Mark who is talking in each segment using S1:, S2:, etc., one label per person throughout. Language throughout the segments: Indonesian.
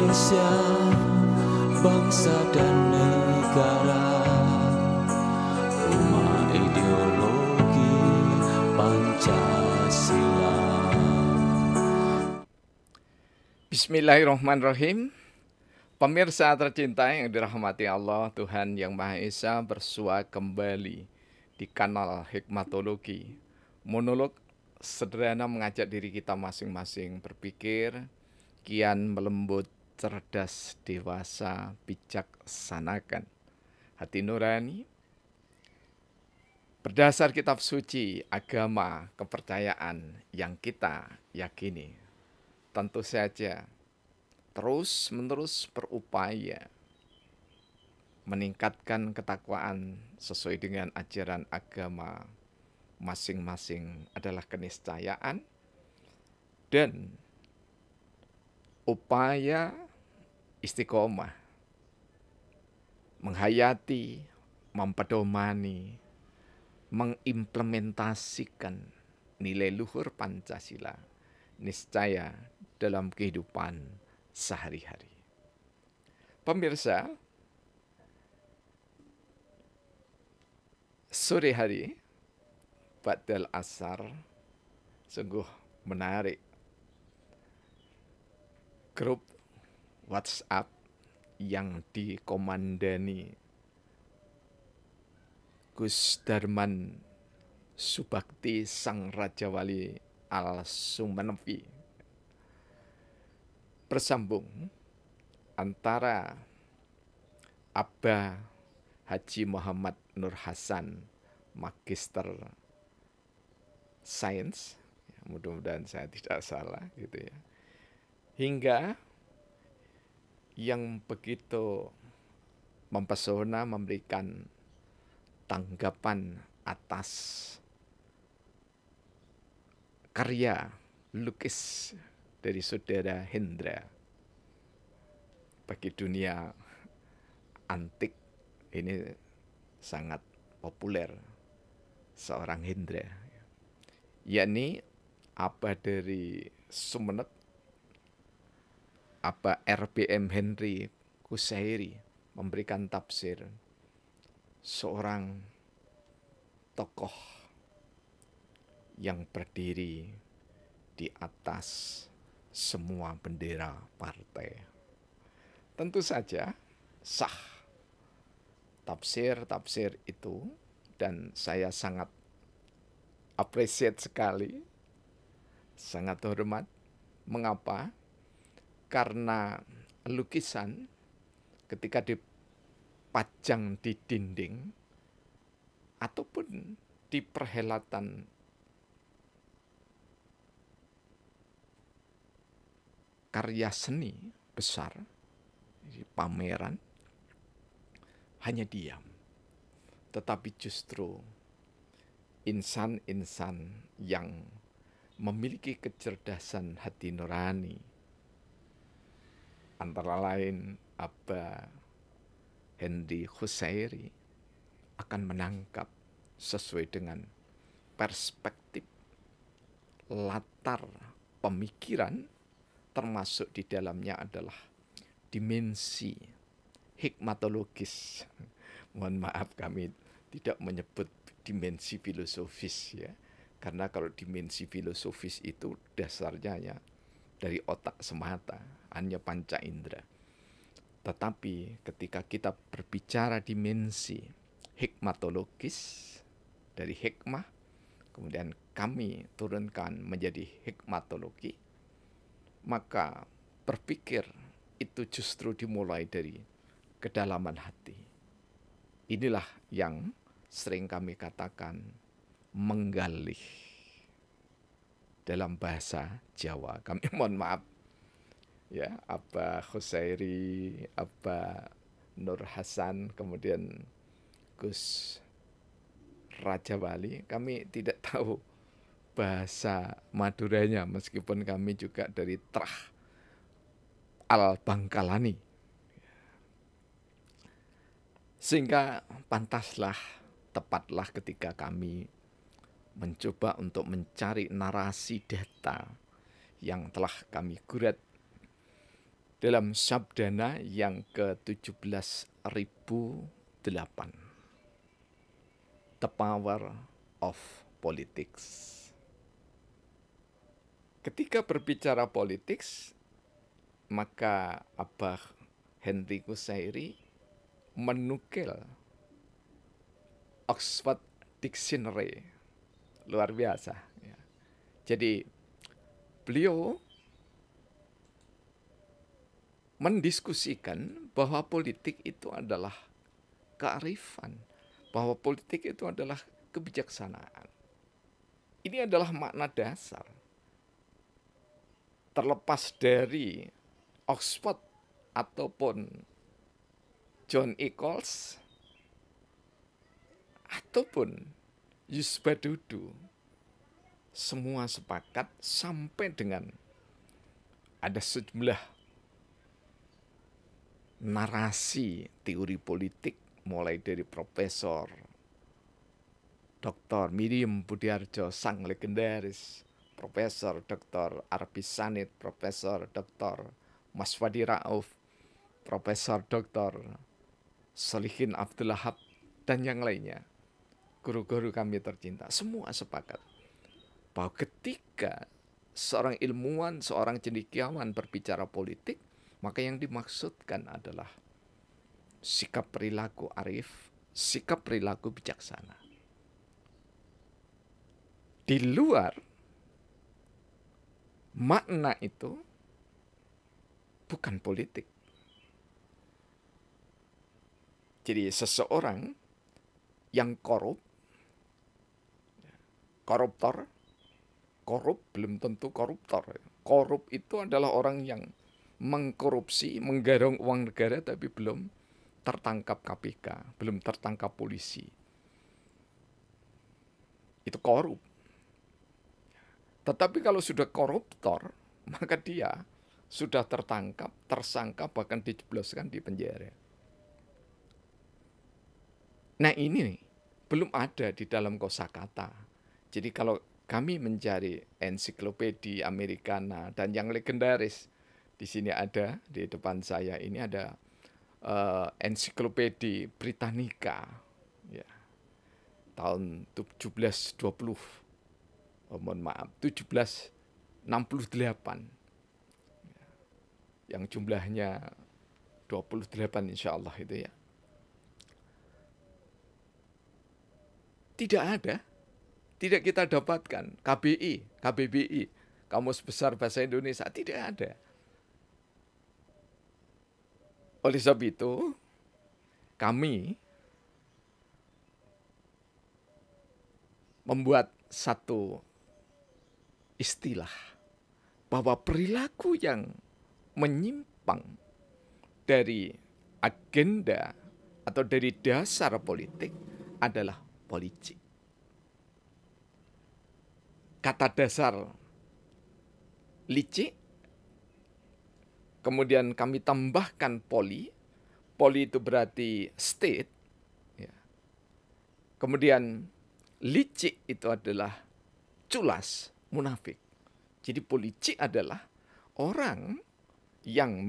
S1: Indonesia, bangsa dan negara, rumah ideologi Pancasila.
S2: Bismillahirrahmanirrahim. Pemirsa tercinta yang dirahmati Allah, Tuhan Yang Maha Esa, bersua kembali di kanal Hikmatologi. Monolog sederhana mengajak diri kita masing-masing berpikir, kian melembut, cerdas, dewasa, bijaksanakan hati nurani. Berdasar kitab suci, agama, kepercayaan yang kita yakini. Tentu saja terus-menerus berupaya meningkatkan ketakwaan sesuai dengan ajaran agama masing-masing adalah keniscayaan dan upaya istiqomah menghayati, mempedomani, mengimplementasikan nilai luhur Pancasila niscaya dalam kehidupan sehari-hari. Pemirsa, sore hari ba'dal asar sungguh menarik. Grup WhatsApp yang dikomandani Gus Darman Subakti Sang Raja Wali Al-Sumenevi bersambung antara Abba Haji Muhammad Nur Hasan, Magister Sains, mudah-mudahan saya tidak salah gitu ya, hingga yang begitu mempesona memberikan tanggapan atas karya lukis dari saudara Hendra. Bagi dunia antik ini sangat populer seorang Hendra, yakni Abba dari Sumenep, Abba RBM Henry Kusairi memberikan tafsir seorang tokoh yang berdiri di atas semua bendera partai. Tentu saja sah tafsir-tafsir itu, dan saya sangat appreciate sekali, sangat hormat. Mengapa? Karena lukisan ketika dipajang di dinding ataupun di perhelatan karya seni besar, di pameran, hanya diam. Tetapi justru insan-insan yang memiliki kecerdasan hati nurani, antara lain Abba Henry Kusairi, akan menangkap sesuai dengan perspektif latar pemikiran, termasuk di dalamnya adalah dimensi hikmatologis. Mohon maaf kami tidak menyebut dimensi filosofis ya, karena kalau dimensi filosofis itu dasarnya ya dari otak semata, hanya panca indera. Tetapi ketika kita berbicara dimensi hikmatologis dari hikmah, kemudian kami turunkan menjadi hikmatologi, maka berpikir itu justru dimulai dari kedalaman hati. Inilah yang sering kami katakan menggali dalam bahasa Jawa. Kami mohon maaf ya, Abba Kusairi, Abba Nur Hasan, kemudian Gus Raja Wali, kami tidak tahu bahasa Maduranya, meskipun kami juga dari Trah Al Bangkalani. Sehingga pantaslah, tepatlah ketika kami mencoba untuk mencari narasi data yang telah kami gurat dalam sabdana yang ke-17.008. The Power of Politics. Ketika berbicara politik, maka Abah Henry Kusairi menukil Oxford Dictionary. Luar biasa. Ya. Jadi beliau mendiskusikan bahwa politik itu adalah kearifan, bahwa politik itu adalah kebijaksanaan. Ini adalah makna dasar. Terlepas dari Oxford ataupun John Eccles ataupun Yusbadudu, semua sepakat sampai dengan ada sejumlah narasi teori politik mulai dari Profesor Dr. Miriam Budiarjo, sang legendaris, Profesor Dr. Arbi Sanit, Profesor Dr. Maswadi Rauf, Profesor Dr. Solihin Abdul Wahab, dan yang lainnya. Guru-guru kami tercinta, semua sepakat bahwa ketika seorang ilmuwan, seorang cendekiawan berbicara politik, maka yang dimaksudkan adalah sikap perilaku arif, sikap perilaku bijaksana. Di luar makna itu bukan politik. Jadi seseorang yang koruptor, korup belum tentu koruptor. Korup itu adalah orang yang mengkorupsi, menggarong uang negara tapi belum tertangkap KPK, belum tertangkap polisi. Itu korup. Tetapi kalau sudah koruptor, maka dia sudah tertangkap, tersangka, bahkan dijebloskan di penjara. Nah ini belum ada di dalam kosakata. Jadi kalau kami mencari ensiklopedia Americana dan yang legendaris, di sini ada, di depan saya ini ada ensiklopedia Britannica, ya, tahun 1768, yang jumlahnya 28 insya Allah itu ya. Tidak kita dapatkan KBBI, Kamus Besar Bahasa Indonesia, tidak ada. Oleh sebab itu, kami membuat satu istilah bahwa perilaku yang menyimpang dari agenda atau dari dasar politik adalah politik. Kata dasar licik, kemudian kami tambahkan poli itu berarti state, ya. Kemudian licik itu adalah culas, munafik. Jadi politik adalah orang yang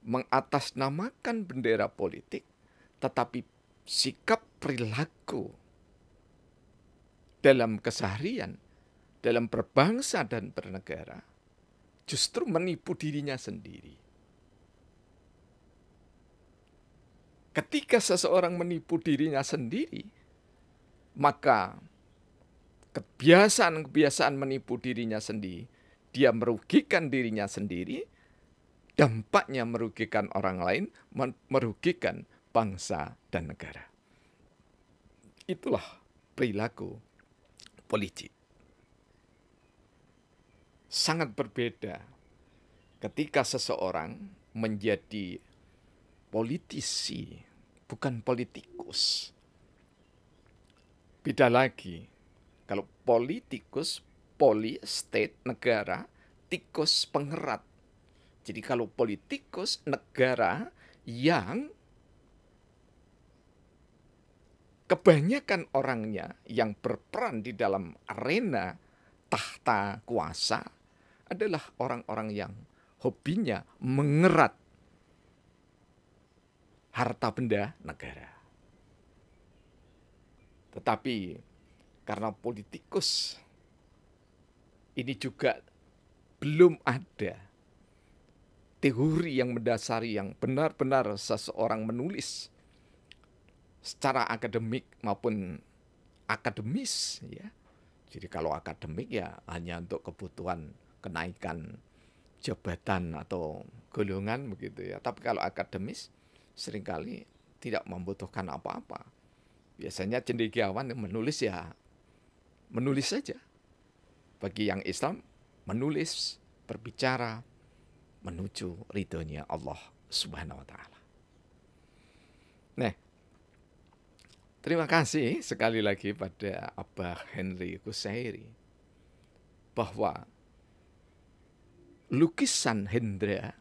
S2: mengatasnamakan bendera politik, tetapi sikap perilaku dalam keseharian, dalam berbangsa dan bernegara, justru menipu dirinya sendiri. Ketika seseorang menipu dirinya sendiri, maka kebiasaan menipu dirinya sendiri, dia merugikan dirinya sendiri, dampaknya merugikan orang lain, merugikan bangsa dan negara. Itulah perilaku politik. Sangat berbeda ketika seseorang menjadi politisi, bukan politikus. Beda lagi. Kalau politikus, poli, state, negara, tikus, pengerat. Jadi kalau politikus, negara yang kebanyakan orangnya yang berperan di dalam arena tahta kuasa adalah orang-orang yang hobinya mengerat harta benda negara. Tetapi karena politikus ini juga belum ada teori yang mendasari yang benar-benar seseorang menulis secara akademik maupun akademis, ya. Jadi kalau akademik ya hanya untuk kebutuhan kenaikan jabatan atau golongan begitu ya. Tapi kalau akademis seringkali tidak membutuhkan apa-apa. Biasanya cendekiawan yang menulis ya menulis saja. Bagi yang Islam menulis, berbicara menuju ridhonya Allah Subhanahu wa taala. Nah, terima kasih sekali lagi pada Abah Henry Kusairi bahwa lukisan Hendra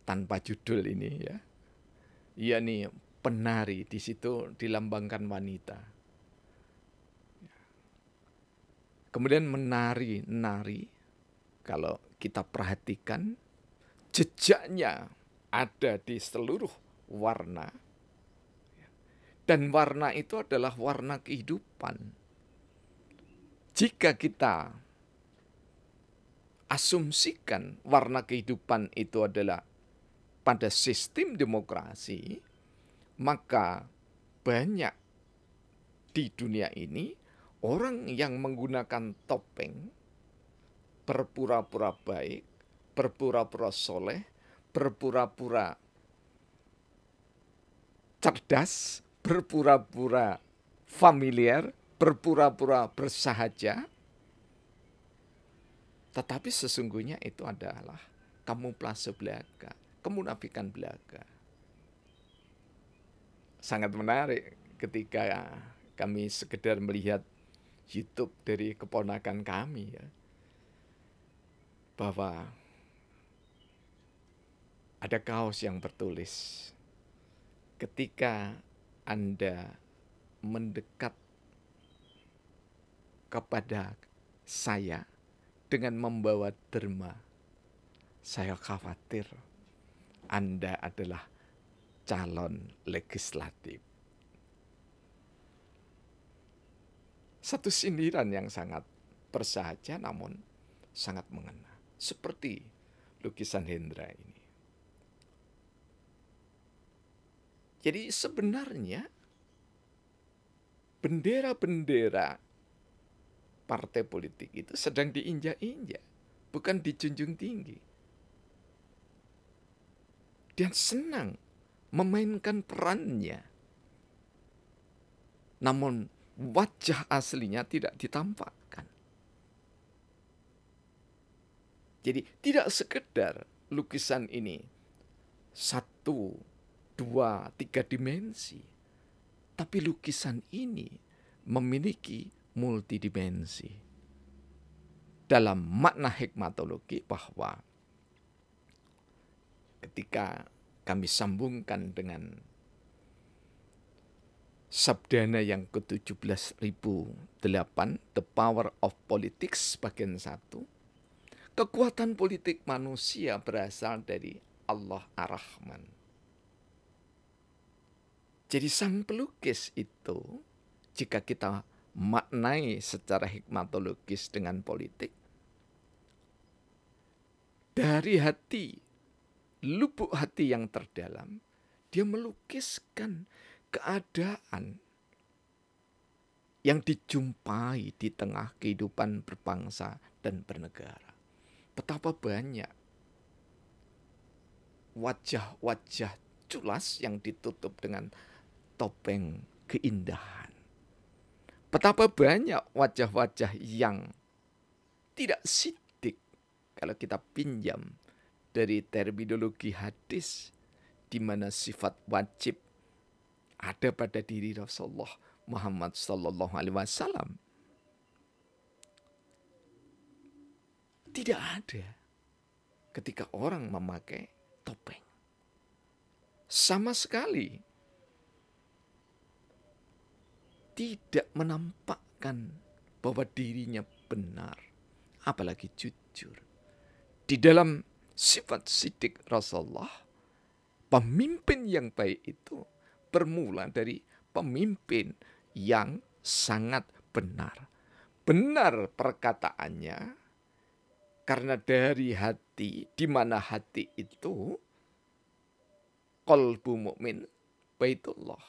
S2: tanpa judul ini ya, yakni penari, di situ dilambangkan wanita. Kemudian menari-nari, kalau kita perhatikan jejaknya ada di seluruh warna. Dan warna itu adalah warna kehidupan. Jika kita asumsikan warna kehidupan itu adalah pada sistem demokrasi, maka banyak di dunia ini orang yang menggunakan topeng, berpura-pura baik, berpura-pura soleh, berpura-pura cerdas, berpura-pura familiar, berpura-pura bersahaja. Tetapi sesungguhnya itu adalah kamuflase belaka, kemunafikan belaka. Sangat menarik ketika kami sekedar melihat YouTube dari keponakan kami ya, bahwa ada kaos yang bertulis, ketika Anda mendekat kepada saya dengan membawa derma, saya khawatir Anda adalah calon legislatif. Satu sindiran yang sangat bersahaja namun sangat mengena. Seperti lukisan Hendra ini. Jadi sebenarnya bendera-bendera partai politik itu sedang diinjak-injak, bukan dijunjung tinggi. Dan senang memainkan perannya. Namun wajah aslinya tidak ditampakkan. Jadi tidak sekedar lukisan ini 1, 2, 3 dimensi. Tapi lukisan ini memiliki multidimensi. Dalam makna hikmatologi bahwa ketika kami sambungkan dengan Sabdana yang ke-17.008, The Power of Politics, bagian 1. Kekuatan politik manusia berasal dari Allah Ar-Rahman. Jadi sang pelukis itu, jika kita maknai secara hikmatologis dengan politik, dari hati, lubuk hati yang terdalam, dia melukiskan keadaan yang dijumpai di tengah kehidupan berbangsa dan bernegara. Betapa banyak wajah-wajah culas yang ditutup dengan topeng keindahan. Betapa banyak wajah-wajah yang tidak sidik kalau kita pinjam dari terminologi hadis, di mana sifat wajib ada pada diri Rasulullah Muhammad sallallahu alaihi wasallam. Tidak ada ketika orang memakai topeng. Sama sekali tidak menampakkan bahwa dirinya benar, apalagi jujur. Di dalam sifat sidik Rasulullah, pemimpin yang baik itu bermula dari pemimpin yang sangat benar. Benar perkataannya, karena dari hati, di mana hati itu qalbu mukmin baitullah.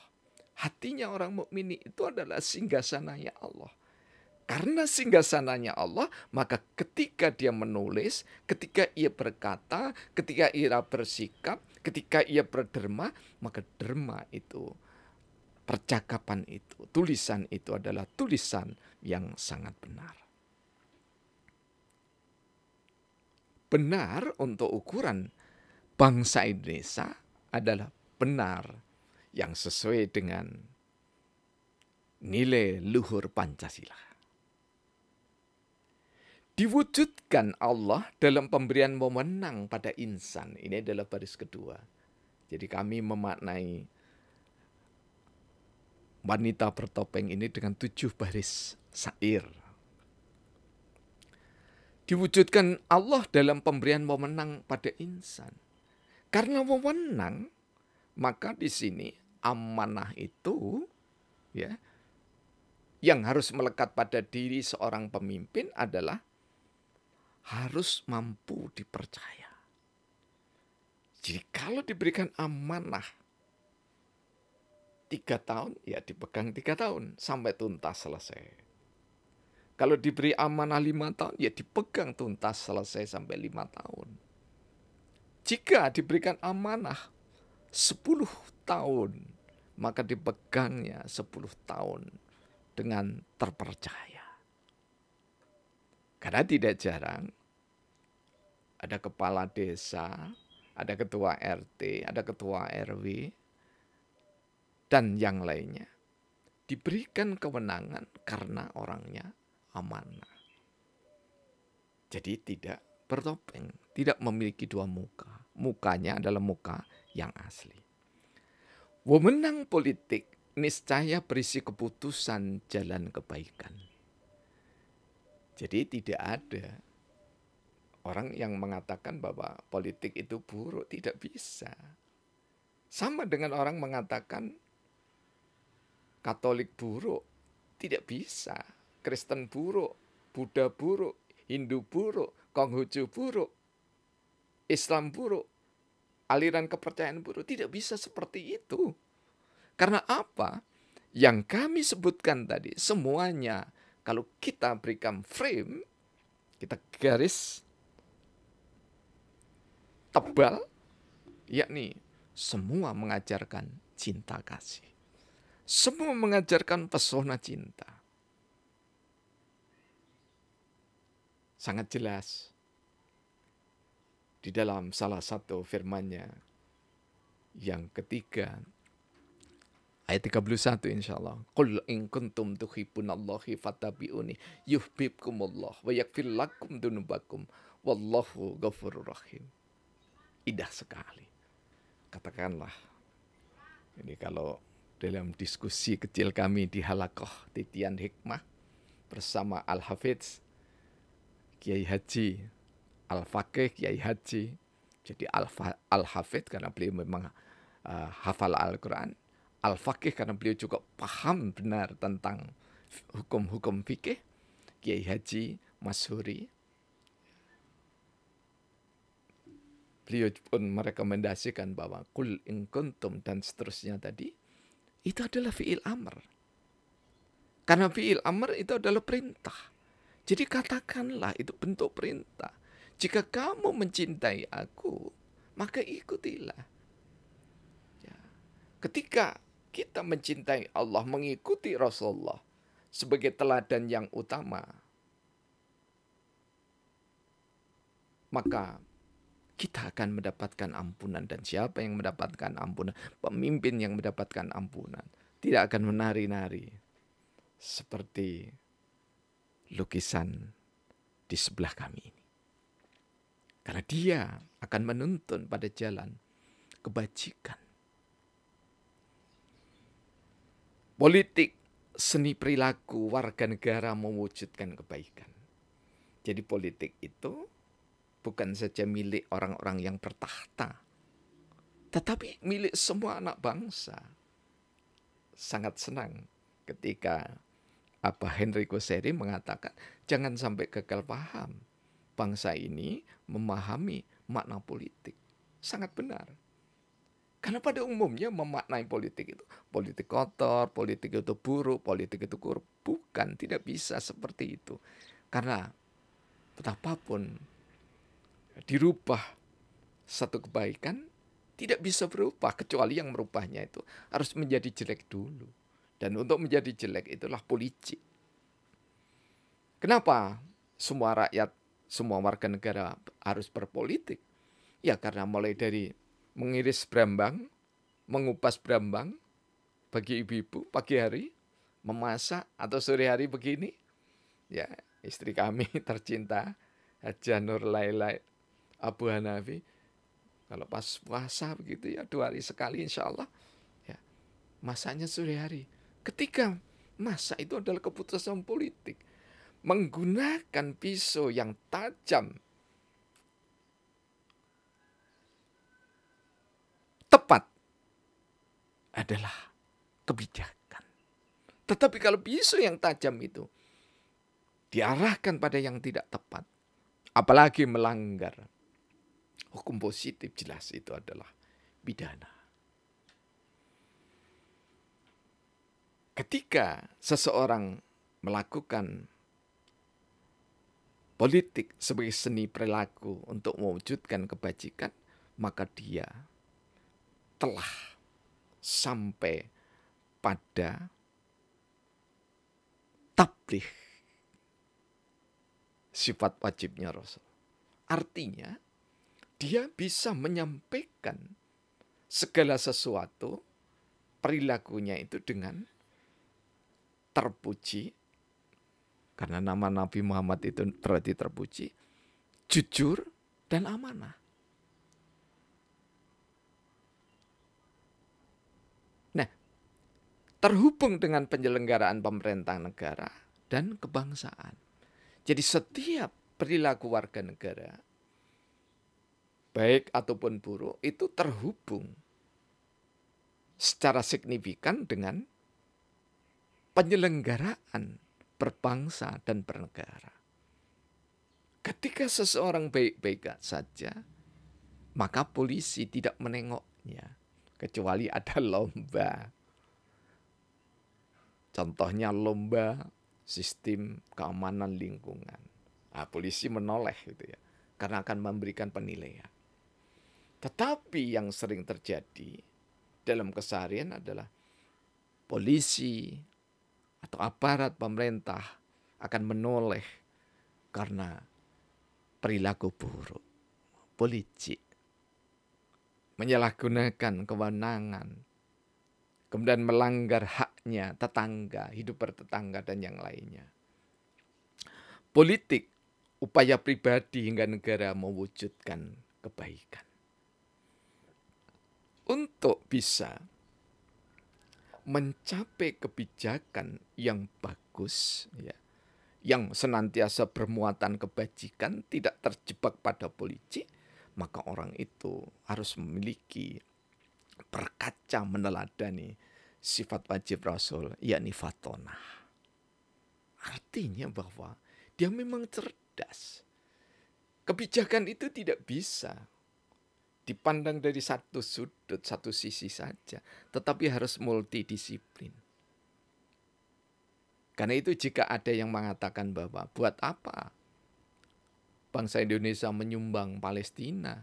S2: Hatinya orang mukmin itu adalah singgasananya Allah. Karena singgasananya Allah, maka ketika dia menulis, ketika ia berkata, ketika ia bersikap, ketika ia berderma, maka derma itu, percakapan itu, tulisan itu adalah tulisan yang sangat benar. Benar untuk ukuran bangsa Indonesia adalah benar yang sesuai dengan nilai luhur Pancasila. Diwujudkan Allah dalam pemberian wewenang pada insan. Ini adalah baris kedua. Jadi kami memaknai wanita bertopeng ini dengan 7 baris syair. Diwujudkan Allah dalam pemberian wewenang pada insan. Karena wewenang, maka di sini amanah itu ya yang harus melekat pada diri seorang pemimpin adalah harus mampu dipercaya. Jadi kalau diberikan amanah 3 tahun, ya dipegang 3 tahun sampai tuntas selesai. Kalau diberi amanah 5 tahun, ya dipegang tuntas selesai sampai 5 tahun. Jika diberikan amanah 10 tahun, maka dipegangnya 10 tahun dengan terpercaya. Karena tidak jarang ada kepala desa, ada ketua RT, ada ketua RW, dan yang lainnya diberikan kewenangan karena orangnya amanah. Jadi tidak bertopeng, tidak memiliki 2 muka. Mukanya adalah muka yang asli. Wewenang politik niscaya berisi keputusan jalan kebaikan. Jadi tidak ada orang yang mengatakan bahwa politik itu buruk, tidak bisa. Sama dengan orang mengatakan Katolik buruk, tidak bisa. Kristen buruk, Buddha buruk, Hindu buruk, Konghucu buruk, Islam buruk, aliran kepercayaan buruk, tidak bisa seperti itu. Karena apa? Yang kami sebutkan tadi, semuanya kalau kita berikan frame, kita garis tebal, yakni semua mengajarkan cinta kasih. Semua mengajarkan pesona cinta. Sangat jelas di dalam salah satu firman-Nya yang ketiga, ayat 31 insyaallah. Qul in kuntum tuhibbunallahi fattabi'uni yuhibbukumullah wa yaghfir lakum dzunubakum wallahu ghafurur rahim. Indah sekali. Katakanlah, ini kalau dalam diskusi kecil kami di Halaqah Titian Hikmah bersama Al-Hafidz Kiai Haji Al-Faqih Kiai Haji. Jadi Al-Hafidz karena beliau memang hafal Al-Quran. Al-Faqih karena beliau juga paham benar tentang hukum-hukum fikih. Kiai Haji Masyhuri. Beliau pun merekomendasikan bahwa kul in kuntum dan seterusnya tadi itu adalah fi'il amr. Karena fi'il amr itu adalah perintah. Jadi katakanlah itu bentuk perintah. Jika kamu mencintai aku, maka ikutilah. Ya. Ketika kita mencintai Allah, mengikuti Rasulullah sebagai teladan yang utama, maka kita akan mendapatkan ampunan. Dan siapa yang mendapatkan ampunan? Pemimpin yang mendapatkan ampunan. Tidak akan menari-nari seperti lukisan di sebelah kami ini. Karena dia akan menuntun pada jalan kebajikan. Politik, seni perilaku warga negara mewujudkan kebaikan. Jadi politik itu bukan saja milik orang-orang yang bertahta, tetapi milik semua anak bangsa. Sangat senang ketika Henry Koseri mengatakan jangan sampai gagal paham. Bangsa ini memahami makna politik. Sangat benar. Karena pada umumnya memaknai politik itu, politik kotor, politik itu buruk, politik itu korup. Bukan, tidak bisa seperti itu. Karena betapapun dirubah satu kebaikan, tidak bisa berubah kecuali yang merubahnya itu harus menjadi jelek dulu. Dan untuk menjadi jelek itulah politik. Kenapa semua rakyat, semua warga negara harus berpolitik? Ya karena mulai dari mengiris brambang, mengupas brambang bagi ibu-ibu pagi hari, memasak atau sore hari begini. Ya, istri kami tercinta Haja Nur Laila Abu Hanafi, kalau pas puasa begitu ya 2 hari sekali insya Allah, ya, masaknya sore hari. Ketika masak itu adalah keputusan politik. Menggunakan pisau yang tajam, tepat, adalah kebijakan. Tetapi kalau pisau yang tajam itu diarahkan pada yang tidak tepat, apalagi melanggar hukum positif, jelas itu adalah pidana. Ketika seseorang melakukan politik sebagai seni perilaku untuk mewujudkan kebajikan, maka dia telah sampai pada tabligh sifat wajibnya Rasul. Artinya, dia bisa menyampaikan segala sesuatu, perilakunya itu dengan terpuji, karena nama Nabi Muhammad itu berarti terpuji, jujur dan amanah. Nah, terhubung dengan penyelenggaraan pemerintahan negara dan kebangsaan. Jadi setiap perilaku warga negara, baik ataupun buruk, itu terhubung secara signifikan dengan penyelenggaraan berbangsa dan bernegara. Ketika seseorang baik-baik saja, maka polisi tidak menengoknya, kecuali ada lomba. Contohnya lomba sistem keamanan lingkungan. Nah, polisi menoleh gitu ya, karena akan memberikan penilaian. Tetapi yang sering terjadi dalam keseharian adalah polisi atau aparat pemerintah akan menoleh karena perilaku buruk, politik, menyalahgunakan kewenangan, kemudian melanggar haknya tetangga, hidup bertetangga dan yang lainnya. Politik, upaya pribadi hingga negara mewujudkan kebaikan. Untuk bisa mencapai kebijakan yang bagus, ya, yang senantiasa bermuatan kebajikan, tidak terjebak pada politik, maka orang itu harus memiliki, berkaca meneladani sifat wajib Rasul, yakni fatonah. Artinya bahwa dia memang cerdas. Kebijakan itu tidak bisa dipandang dari satu sudut, satu sisi saja, tetapi harus multidisiplin. Karena itu jika ada yang mengatakan bahwa buat apa bangsa Indonesia menyumbang Palestina,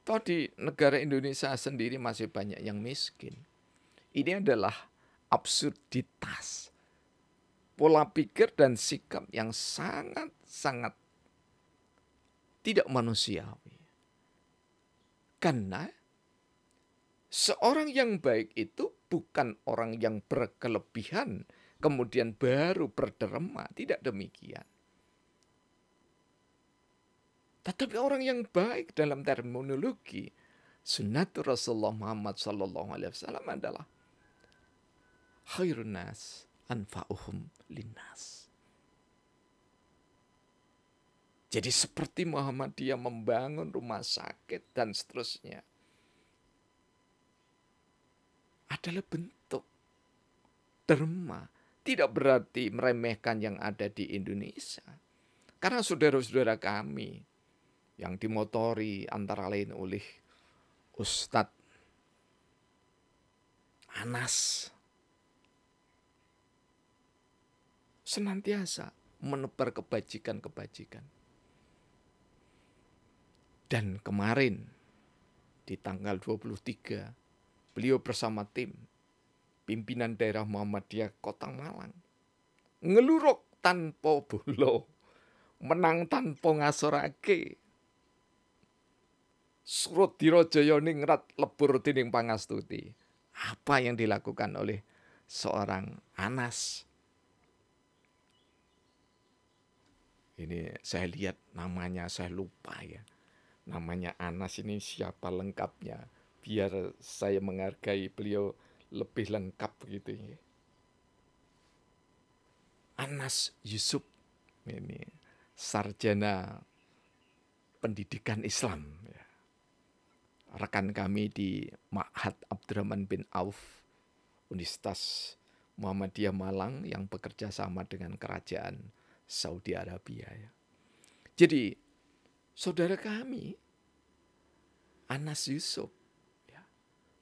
S2: toh di negara Indonesia sendiri masih banyak yang miskin. Ini adalah absurditas, pola pikir dan sikap yang sangat-sangat tidak manusiawi. Karena seorang yang baik itu bukan orang yang berkelebihan kemudian baru berderma, tidak demikian. Tetapi orang yang baik dalam terminologi sunnatul Rasulullah Muhammad SAW adalah khairun nas anfa'uhum linnas. Jadi seperti Muhammadiyah membangun rumah sakit dan seterusnya adalah bentuk derma. Tidak berarti meremehkan yang ada di Indonesia. Karena saudara-saudara kami yang dimotori antara lain oleh Ustadz Anas senantiasa menebar kebajikan-kebajikan. Dan kemarin di tanggal 23 beliau bersama tim pimpinan daerah Muhammadiyah Kota Malang ngeluruk tanpa bolo, menang tanpa ngasorake. Surut dirajaya ningrat lebur dening pangastuti. Apa yang dilakukan oleh seorang Anas? Ini saya lihat namanya, saya lupa ya. Namanya Anas ini siapa lengkapnya? Biar saya menghargai beliau lebih lengkap gitu ya. Anas Yusuf ini sarjana pendidikan Islam ya. Rekan kami di Ma'had Abdurrahman bin Auf Universitas Muhammadiyah Malang yang bekerja sama dengan kerajaan Saudi Arabia ya. Jadi saudara kami Anas Yusuf ya,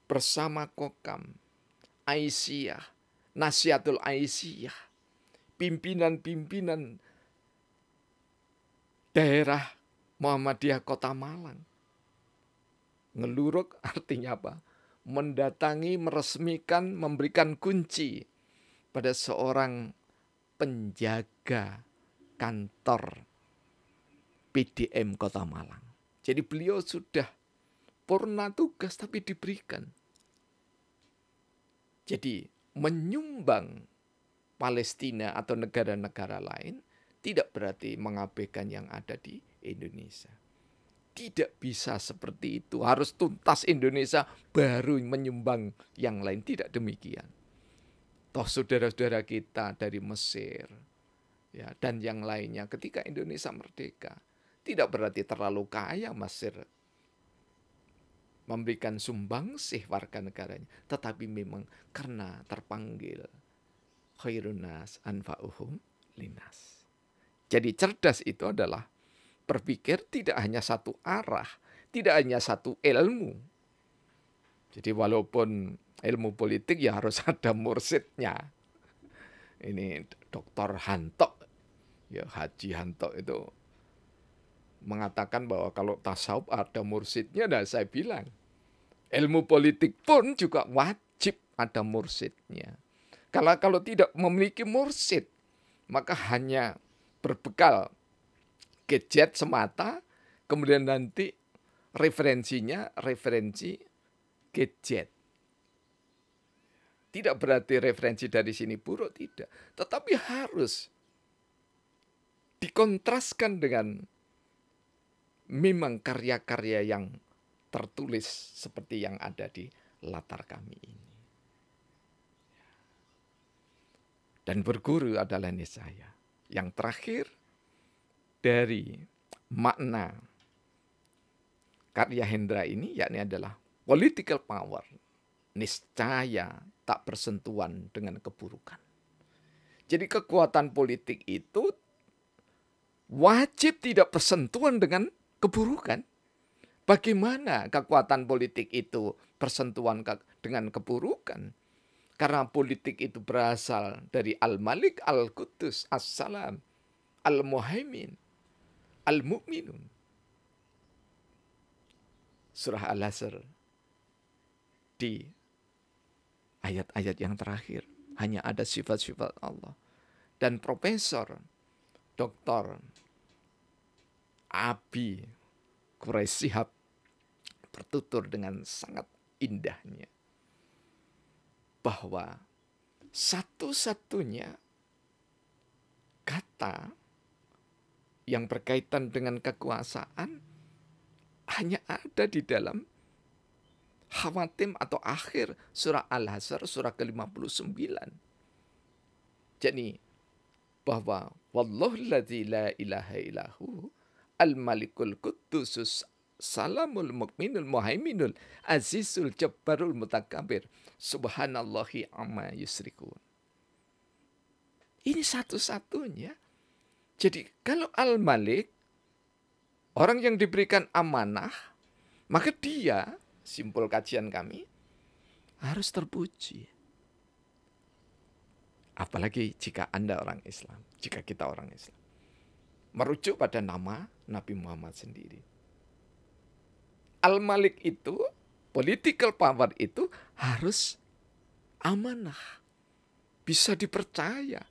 S2: bersama Kokam, Aisyah, Nasihatul Aisyah, pimpinan-pimpinan daerah Muhammadiyah Kota Malang. Ngeluruk artinya apa? Mendatangi, meresmikan, memberikan kunci pada seorang penjaga kantor PDM Kota Malang. Jadi beliau sudah purna tugas tapi diberikan. Jadi menyumbang Palestina atau negara-negara lain tidak berarti mengabaikan yang ada di Indonesia. Tidak bisa seperti itu. Harus tuntas Indonesia baru menyumbang yang lain. Tidak demikian. Toh saudara-saudara kita dari Mesir ya, dan yang lainnya ketika Indonesia merdeka tidak berarti terlalu kaya Mesir memberikan sumbangsih warga negaranya, tetapi memang karena terpanggil khairun nas anfa'uhum linas. Jadi cerdas itu adalah berpikir tidak hanya satu arah, tidak hanya satu ilmu. Jadi walaupun ilmu politik ya harus ada mursidnya. Ini Dr. Hanto, ya Haji Hanto itu mengatakan bahwa kalau tasawuf ada mursidnya, dan saya bilang ilmu politik pun juga wajib ada mursidnya. Kalau tidak memiliki mursid, maka hanya berbekal gadget semata, kemudian nanti referensinya referensi gadget. Tidak berarti referensi dari sini buruk, tidak. Tetapi harus dikontraskan dengan memang karya-karya yang tertulis seperti yang ada di latar kami ini. Dan berguru adalah niscaya. Yang terakhir dari makna karya Hendra ini yakni adalah political power. Niscaya tak bersentuhan dengan keburukan. Jadi kekuatan politik itu wajib tidak bersentuhan dengan keburukan. Bagaimana kekuatan politik itu bersentuhan dengan keburukan? Karena politik itu berasal dari Al-Malik, Al-Qudus, As-Salam, Al-Muhaimin, Al-Mu'minun. Surah Al-Asr di ayat-ayat yang terakhir hanya ada sifat-sifat Allah. Dan Profesor Dr. Abi Quraish Shihab bertutur dengan sangat indahnya bahwa satu-satunya kata yang berkaitan dengan kekuasaan hanya ada di dalam Khawatim atau akhir surah Al-Hasr, surah ke-59. Jadi bahwa Wallahu alladzi la ilaha illahu Al-Malikul Qudusus Salamul Mukminul Muhaiminul Azizul Jabbarul Mutakabir Subhanallahi amma yusrikun. Ini satu-satunya. Jadi kalau Al-Malik, orang yang diberikan amanah, maka dia, simpul kajian kami, harus terpuji. Apalagi jika Anda orang Islam, jika kita orang Islam. Merujuk pada nama Nabi Muhammad sendiri. Al-Malik itu, political power itu harus amanah. Bisa dipercaya.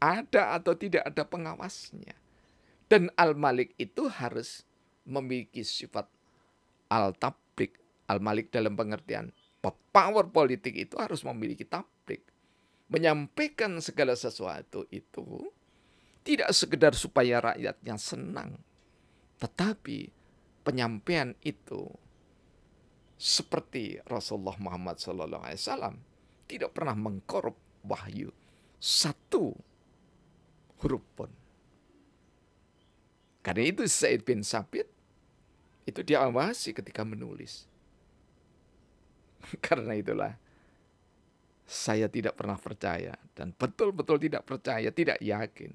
S2: Ada atau tidak ada pengawasnya. Dan Al-Malik itu harus memiliki sifat al-tabrik. Al-Malik dalam pengertian power politik itu harus memiliki tabrik. Menyampaikan segala sesuatu itu tidak sekedar supaya rakyatnya senang. Tetapi penyampaian itu seperti Rasulullah Muhammad SAW tidak pernah mengkorup wahyu satu huruf pun. Karena itu Zaid bin Sabit itu diawasi ketika menulis. Karena itulah saya tidak pernah percaya dan betul-betul tidak percaya, tidak yakin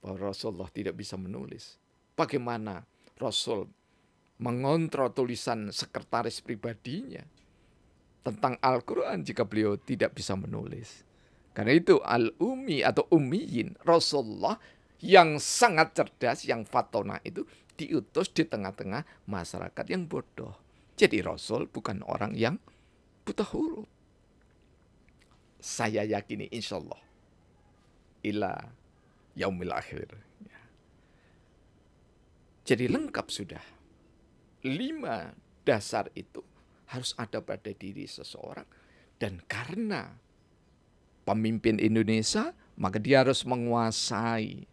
S2: bahwa Rasulullah tidak bisa menulis. Bagaimana Rasul mengontrol tulisan sekretaris pribadinya tentang Al-Quran jika beliau tidak bisa menulis. Karena itu al-ummi atau ummiyin, Rasulullah yang sangat cerdas, yang fatona itu diutus di tengah-tengah masyarakat yang bodoh. Jadi Rasul bukan orang yang buta huruf. Saya yakini insya Allah ila yaumil akhir. Jadi lengkap sudah. 5 dasar itu harus ada pada diri seseorang. Dan karena pemimpin Indonesia, maka dia harus menguasai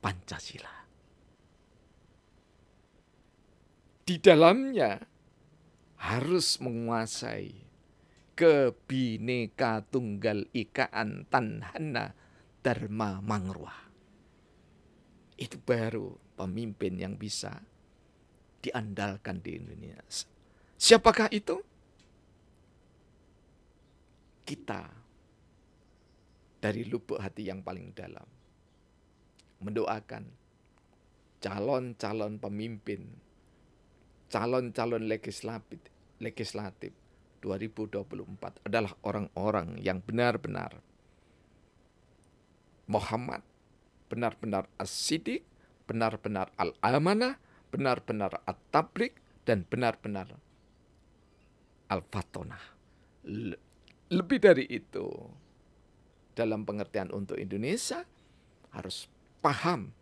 S2: Pancasila. Di dalamnya harus menguasai Kebineka Tunggal Ikaan Tanhana Dharma Mangruah. Itu baru pemimpin yang bisa diandalkan di Indonesia. Siapakah itu? Kita dari lubuk hati yang paling dalam mendoakan calon-calon pemimpin, calon-calon legislatif 2024 adalah orang-orang yang benar-benar Muhammad, benar-benar as-siddiq, benar-benar al-amanah, benar-benar at-tabrik, dan benar-benar al-fatonah. Lebih dari itu, dalam pengertian untuk Indonesia, harus paham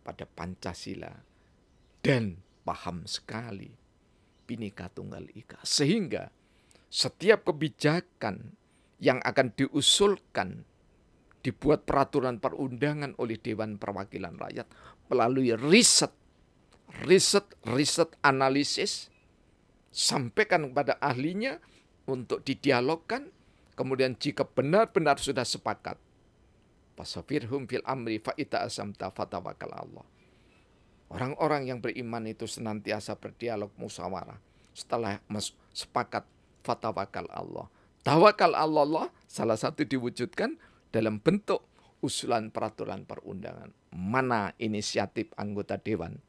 S2: pada Pancasila dan paham sekali Bhinneka Tunggal Ika. Sehingga setiap kebijakan yang akan diusulkan, dibuat peraturan perundangan oleh Dewan Perwakilan Rakyat melalui riset analisis, sampaikan kepada ahlinya untuk didialogkan. Kemudian jika benar-benar sudah sepakat, fasafirhum fil amri fa ita asamta fatawakkal Allah. Orang-orang yang beriman itu senantiasa berdialog musyawarah. Setelah sepakat, fatawakal Allah. Tawakal Allah salah satu diwujudkan dalam bentuk usulan peraturan perundangan. Mana inisiatif anggota dewan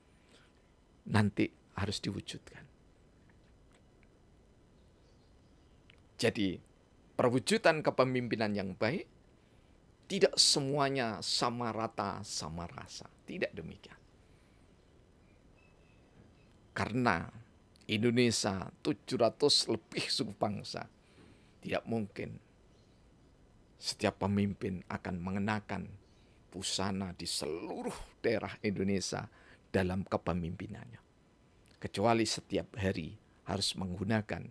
S2: nanti harus diwujudkan. Jadi perwujudan kepemimpinan yang baik tidak semuanya sama rata, sama rasa. Tidak demikian. Karena Indonesia 700 lebih suku bangsa, tidak mungkin setiap pemimpin akan mengenakan busana di seluruh daerah Indonesia dalam kepemimpinannya. Kecuali setiap hari harus menggunakan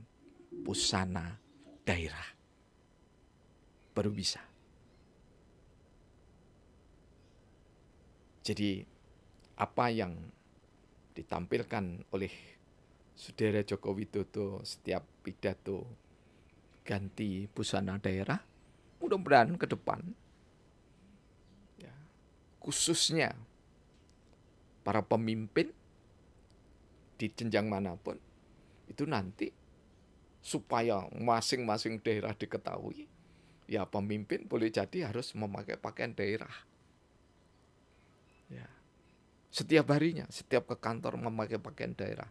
S2: busana daerah. Baru bisa. Jadi apa yang ditampilkan oleh Saudara Joko Widodo setiap pidato ganti busana daerah, mudah-mudahan ke depan ya, khususnya para pemimpin di jenjang manapun itu nanti supaya masing-masing daerah diketahui, ya pemimpin boleh jadi harus memakai pakaian daerah. Ya. Setiap harinya, setiap ke kantor memakai pakaian daerah.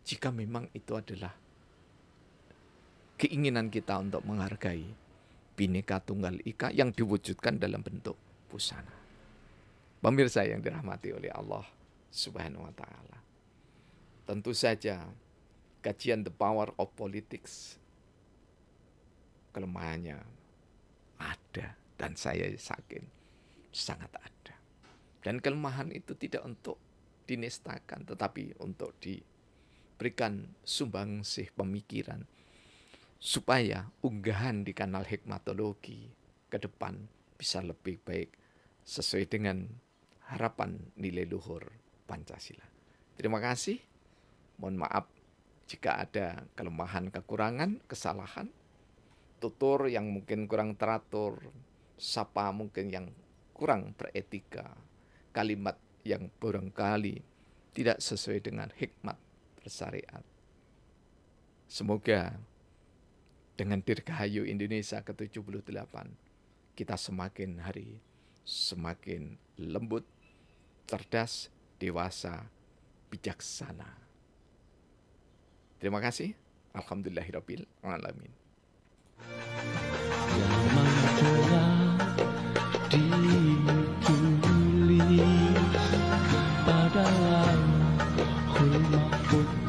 S2: Jika memang itu adalah keinginan kita untuk menghargai Bhinneka Tunggal Ika yang diwujudkan dalam bentuk busana. Pemirsa yang dirahmati oleh Allah Subhanahu wa Ta'ala. Tentu saja kajian The Power of Politics kelemahannya ada, dan saya yakin sangat ada. Dan kelemahan itu tidak untuk dinistakan, tetapi untuk diberikan sumbangsih pemikiran supaya unggahan di kanal hikmatologi ke depan bisa lebih baik sesuai dengan harapan nilai luhur Pancasila. Terima kasih. Mohon maaf jika ada kelemahan, kekurangan, kesalahan, tutur yang mungkin kurang teratur, sapa mungkin yang kurang beretika, kalimat yang barangkali tidak sesuai dengan hikmat bersyariat. Semoga dengan Dirgahayu Indonesia ke-78 kita semakin hari semakin lembut, cerdas, dewasa, bijaksana. Terima kasih. Alhamdulillahirabbil alamin.
S1: Yang mana telah ditulis pada lauhul mahfuz